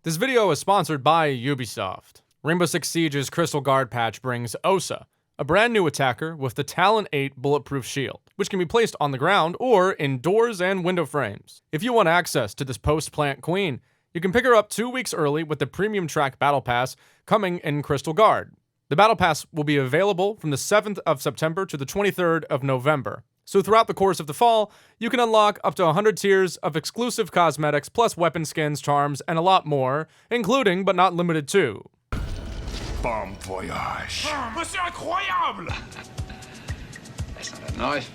This video is sponsored by Ubisoft. Rainbow Six Siege's Crystal Guard patch brings Osa, a brand new attacker with the Talon 8 bulletproof shield, which can be placed on the ground or in doors and window frames. If you want access to this post-plant queen, you can pick her up 2 weeks early with the Premium Track Battle Pass coming in Crystal Guard. The Battle Pass will be available from the 7th of September to the 23rd of November. So throughout the course of the fall, you can unlock up to 100 tiers of exclusive cosmetics, plus weapon skins, charms, and a lot more, including but not limited to... Bon voyage. Mais c'est incroyable! That's not a knife.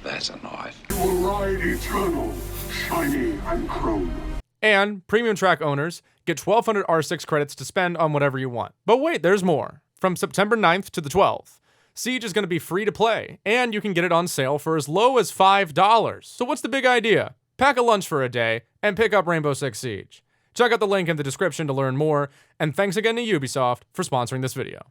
That's a knife. You will ride eternal, shiny and chrome. And Premium Track owners get 1,200 R6 credits to spend on whatever you want. But wait, there's more. From September 9th to the 12th, Siege is going to be free to play, and you can get it on sale for as low as $5. So what's the big idea? Pack a lunch for a day and pick up Rainbow Six Siege. Check out the link in the description to learn more, and thanks again to Ubisoft for sponsoring this video.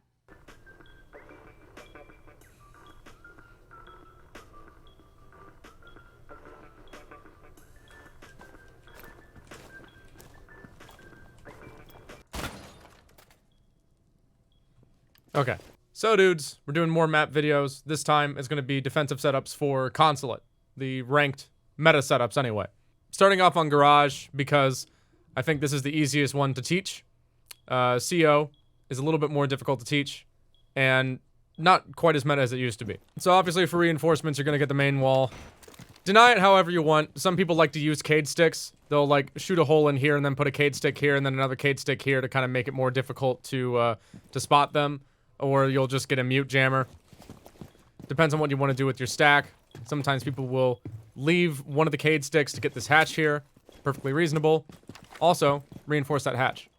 Okay, so dudes, we're doing more map videos. This time it's going to be defensive setups for Consulate, the ranked meta setups anyway. Starting off on Garage because I think this is the easiest one to teach. CO is a little bit more difficult to teach and not quite as meta as it used to be. So obviously for reinforcements, you're going to get the main wall. Deny it however you want. Some people like to use cade sticks. They'll like shoot a hole in here and then put a cade stick here and then another cade stick here to kind of make it more difficult to spot them. Or you'll just get a mute jammer. Depends on what you want to do with your stack. Sometimes people will leave one of the cade sticks to get this hatch here. Perfectly reasonable. Also, reinforce that hatch.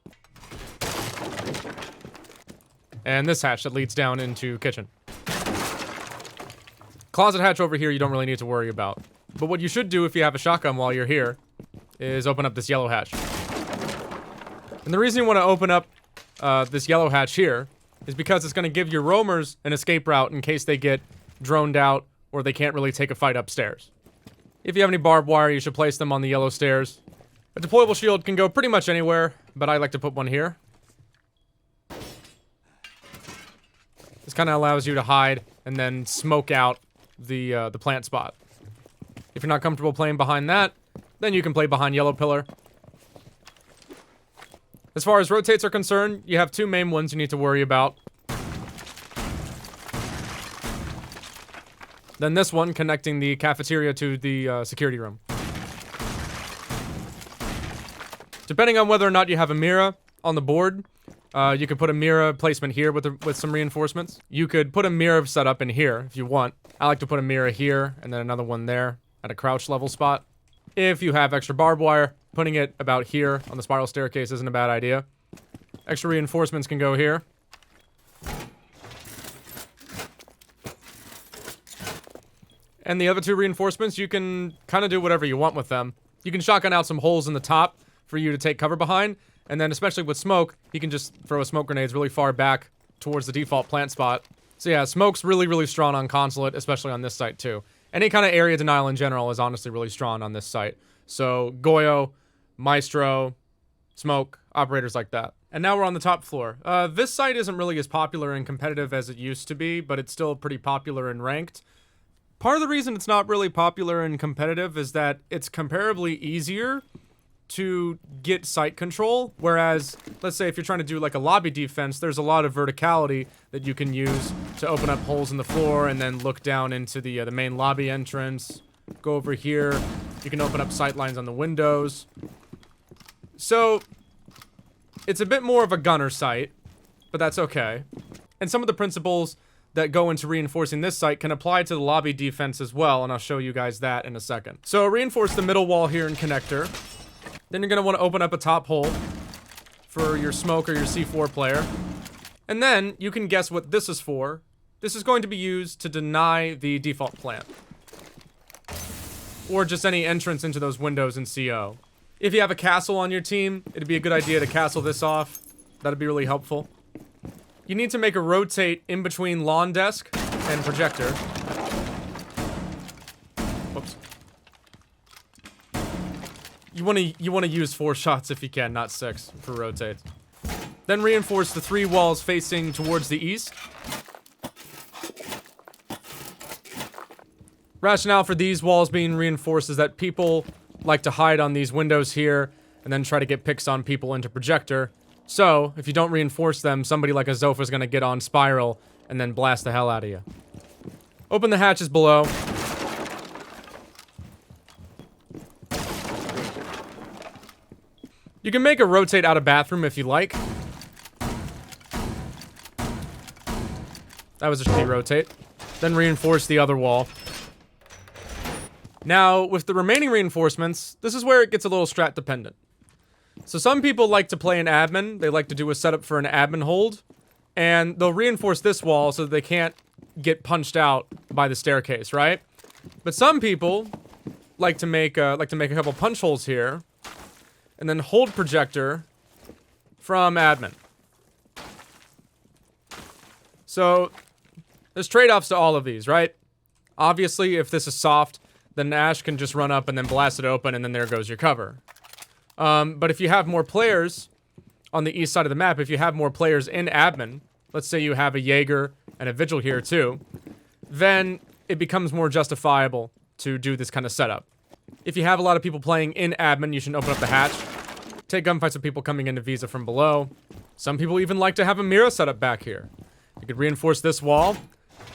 And this hatch that leads down into kitchen. Closet hatch over here you don't really need to worry about. But what you should do if you have a shotgun while you're here is open up this yellow hatch. And the reason you want to open up this yellow hatch here is because it's going to give your roamers an escape route in case they get droned out or they can't really take a fight upstairs. If you have any barbed wire, you should place them on the yellow stairs. A deployable shield can go pretty much anywhere, but I like to put one here. This kind of allows you to hide and then smoke out the plant spot. If you're not comfortable playing behind that, then you can play behind yellow pillar. As far as rotates are concerned, you have two main ones you need to worry about. Then this one connecting the cafeteria to the security room. Depending on whether or not you have a mirror on the board, you could put a mirror placement here with some reinforcements. You could put a mirror setup in here if you want. I like to put a mirror here and then another one there at a crouch level spot. If you have extra barbed wire, putting it about here on the spiral staircase isn't a bad idea. Extra reinforcements can go here. And the other two reinforcements, you can kind of do whatever you want with them. You can shotgun out some holes in the top for you to take cover behind. And then especially with smoke, you can just throw a smoke grenades really far back towards the default plant spot. So yeah, smoke's really, really strong on Consulate, especially on this site too. Any kind of area denial in general is honestly really strong on this site. So Goyo, Maestro, Smoke, operators like that. And now we're on the top floor. This site isn't really as popular and competitive as it used to be, but it's still pretty popular and ranked. Part of the reason it's not really popular and competitive is that it's comparably easier to get site control, whereas, let's say if you're trying to do like a lobby defense, there's a lot of verticality that you can use to open up holes in the floor and then look down into the main lobby entrance. Go over here. You can open up sight lines on the windows. So, it's a bit more of a gunner site, but that's okay. And some of the principles that go into reinforcing this site can apply to the lobby defense as well, and I'll show you guys that in a second. So, reinforce the middle wall here in connector. Then you're going to want to open up a top hole for your smoke or your C4 player. And then you can guess what this is for. This is going to be used to deny the default plant. Or just any entrance into those windows in CO. If you have a castle on your team, it'd be a good idea to castle this off. That'd be really helpful. You need to make a rotate in between lawn desk and projector. Whoops. you wanna use 4 shots if you can, not 6 for rotates. Then reinforce the 3 walls facing towards the east. Rationale for these walls being reinforced is that people like to hide on these windows here and then try to get picks on people into projector. So, if you don't reinforce them, somebody like a Zofa is gonna get on spiral and then blast the hell out of you. Open the hatches below. You can make a rotate out of bathroom if you like. That was a shitty rotate. Then reinforce the other wall. Now, with the remaining reinforcements, this is where it gets a little strat dependent. So some people like to play an admin. They like to do a setup for an admin hold. And they'll reinforce this wall so that they can't get punched out by the staircase, right? But some people like to make a couple punch holes here. And then hold projector from admin. So, there's trade-offs to all of these, right? Obviously, if this is soft, then Ash can just run up and then blast it open, and then there goes your cover. But if you have more players on the east side of the map, if you have more players in admin, let's say you have a Jaeger and a Vigil here too, then it becomes more justifiable to do this kind of setup. If you have a lot of people playing in admin, you should open up the hatch. Take gunfights with people coming into Visa from below. Some people even like to have a Mira set up back here. You could reinforce this wall.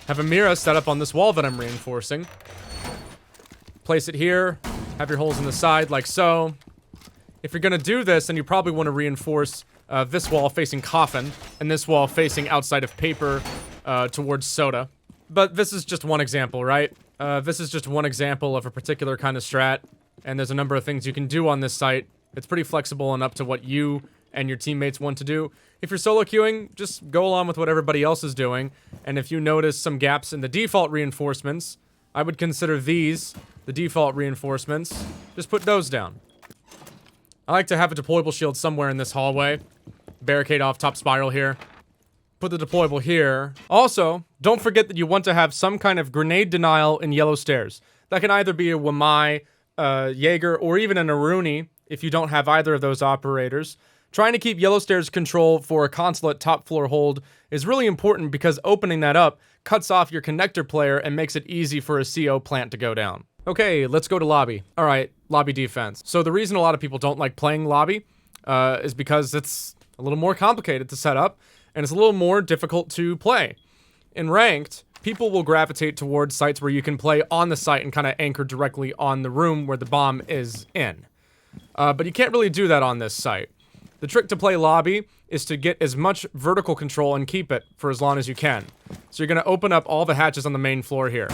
Have a Mira set up on this wall that I'm reinforcing. Place it here. Have your holes in the side like so. If you're gonna do this, then you probably want to reinforce this wall facing coffin and this wall facing outside of paper towards soda. But this is just one example, right? This is just one example of a particular kind of strat, and there's a number of things you can do on this site. It's pretty flexible and up to what you and your teammates want to do. If you're solo queuing, just go along with what everybody else is doing, and if you notice some gaps in the default reinforcements, I would consider these the default reinforcements. Just put those down. I like to have a deployable shield somewhere in this hallway. Barricade off top spiral here. Put the deployable here. Also, don't forget that you want to have some kind of grenade denial in yellow stairs. That can either be a Wamai, Jaeger, or even an Aruni if you don't have either of those operators. Trying to keep yellow stairs control for a Consulate top floor hold is really important because opening that up cuts off your connector player and makes it easy for a CO plant to go down. Okay, let's go to lobby. Alright, lobby defense. So the reason a lot of people don't like playing lobby is because it's a little more complicated to set up, and it's a little more difficult to play. In ranked, people will gravitate towards sites where you can play on the site and kind of anchor directly on the room where the bomb is in. But you can't really do that on this site. The trick to play lobby is to get as much vertical control and keep it for as long as you can. So you're going to open up all the hatches on the main floor here.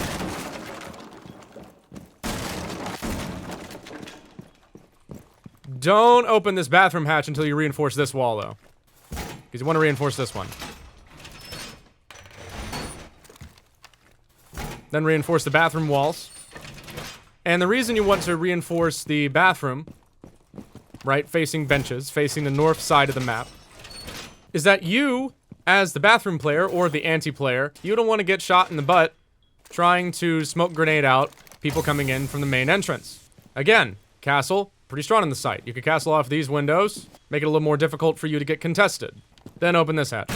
Don't open this bathroom hatch until you reinforce this wall, though. Because you want to reinforce this one. Then reinforce the bathroom walls. And the reason you want to reinforce the bathroom, right, facing benches, facing the north side of the map, is that you, as the bathroom player or the anti-player, you don't want to get shot in the butt trying to smoke grenade out people coming in from the main entrance. Again, castle, pretty strong on the site. You could castle off these windows, make it a little more difficult for you to get contested. Then open this hatch.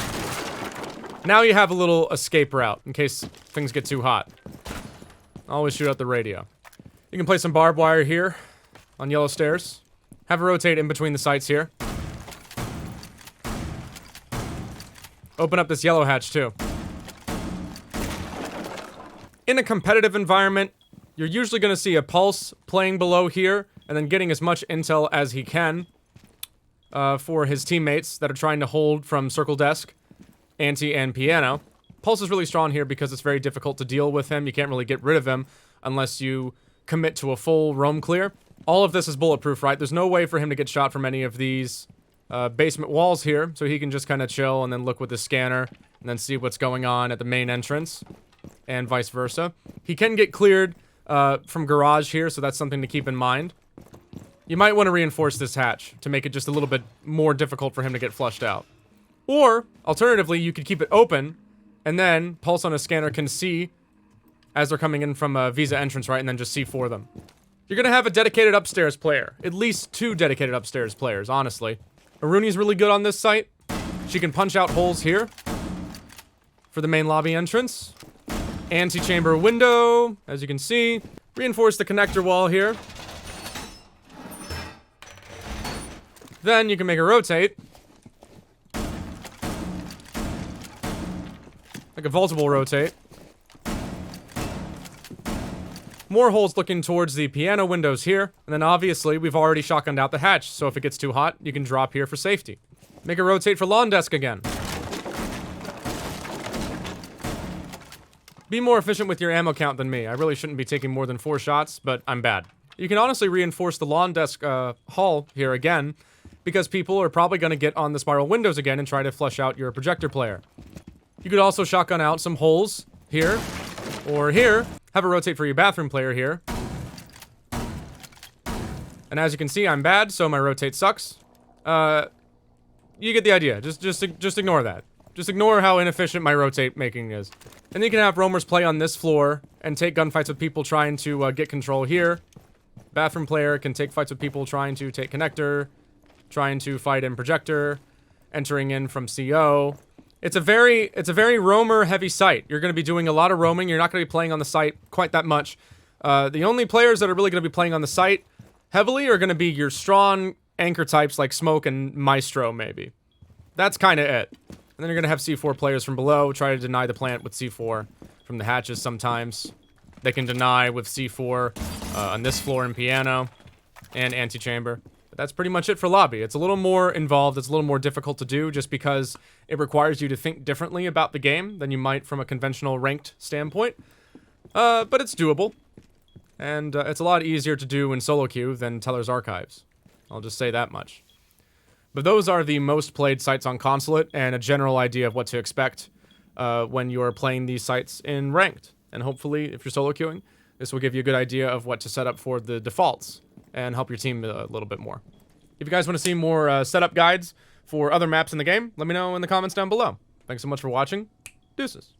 Now you have a little escape route in case things get too hot. Always shoot out the radio. You can place some barbed wire here on yellow stairs. Have a rotate in between the sites here. Open up this yellow hatch too. In a competitive environment, you're usually going to see a Pulse playing below here and then getting as much intel as he can for his teammates that are trying to hold from Circle Desk, Anti, and Piano. Pulse is really strong here because it's very difficult to deal with him. You can't really get rid of him unless you commit to a full roam clear. All of this is bulletproof, right? There's no way for him to get shot from any of these basement walls here, so he can just kind of chill and then look with his scanner and then see what's going on at the main entrance, and vice versa. He can get cleared from garage here, so that's something to keep in mind. You might want to reinforce this hatch to make it just a little bit more difficult for him to get flushed out. Or, alternatively, you could keep it open, and then Pulse on a scanner can see as they're coming in from a Visa entrance, right, and then just see for them. You're gonna have a dedicated upstairs player. At least 2 dedicated upstairs players, honestly. Aruni's really good on this site. She can punch out holes here for the main lobby entrance. Antechamber window, as you can see. Reinforce the connector wall here. Then you can make a rotate. Like a vaultable rotate. More holes looking towards the piano windows here. And then obviously, we've already shotgunned out the hatch. So if it gets too hot, you can drop here for safety. Make a rotate for lawn desk again. Be more efficient with your ammo count than me. I really shouldn't be taking more than 4 shots, but I'm bad. You can honestly reinforce the lawn desk hall here again, because people are probably going to get on the spiral windows again and try to flush out your projector player. You could also shotgun out some holes here, or here. Have a rotate for your bathroom player here. And as you can see, I'm bad, so my rotate sucks. You get the idea. Just ignore that. Just ignore how inefficient my rotate making is. And then you can have roamers play on this floor and take gunfights with people trying to get control here. Bathroom player can take fights with people trying to take connector, trying to fight in projector, entering in from CO. It's a very roamer heavy site. You're going to be doing a lot of roaming. You're not going to be playing on the site quite that much. The only players that are really going to be playing on the site heavily are going to be your strong anchor types like Smoke and Maestro, maybe. That's kind of it. And then you're going to have C4 players from below try to deny the plant with C4 from the hatches sometimes. They can deny with C4 on this floor in piano and antechamber. But that's pretty much it for lobby. It's a little more involved. It's a little more difficult to do just because it requires you to think differently about the game than you might from a conventional ranked standpoint. But it's doable. And it's a lot easier to do in solo queue than Teller's Archives. I'll just say that much. But those are the most played sites on Consulate and a general idea of what to expect when you're playing these sites in ranked. And hopefully, if you're solo queuing, this will give you a good idea of what to set up for the defaults and help your team a little bit more. If you guys want to see more setup guides for other maps in the game, let me know in the comments down below. Thanks so much for watching. Deuces.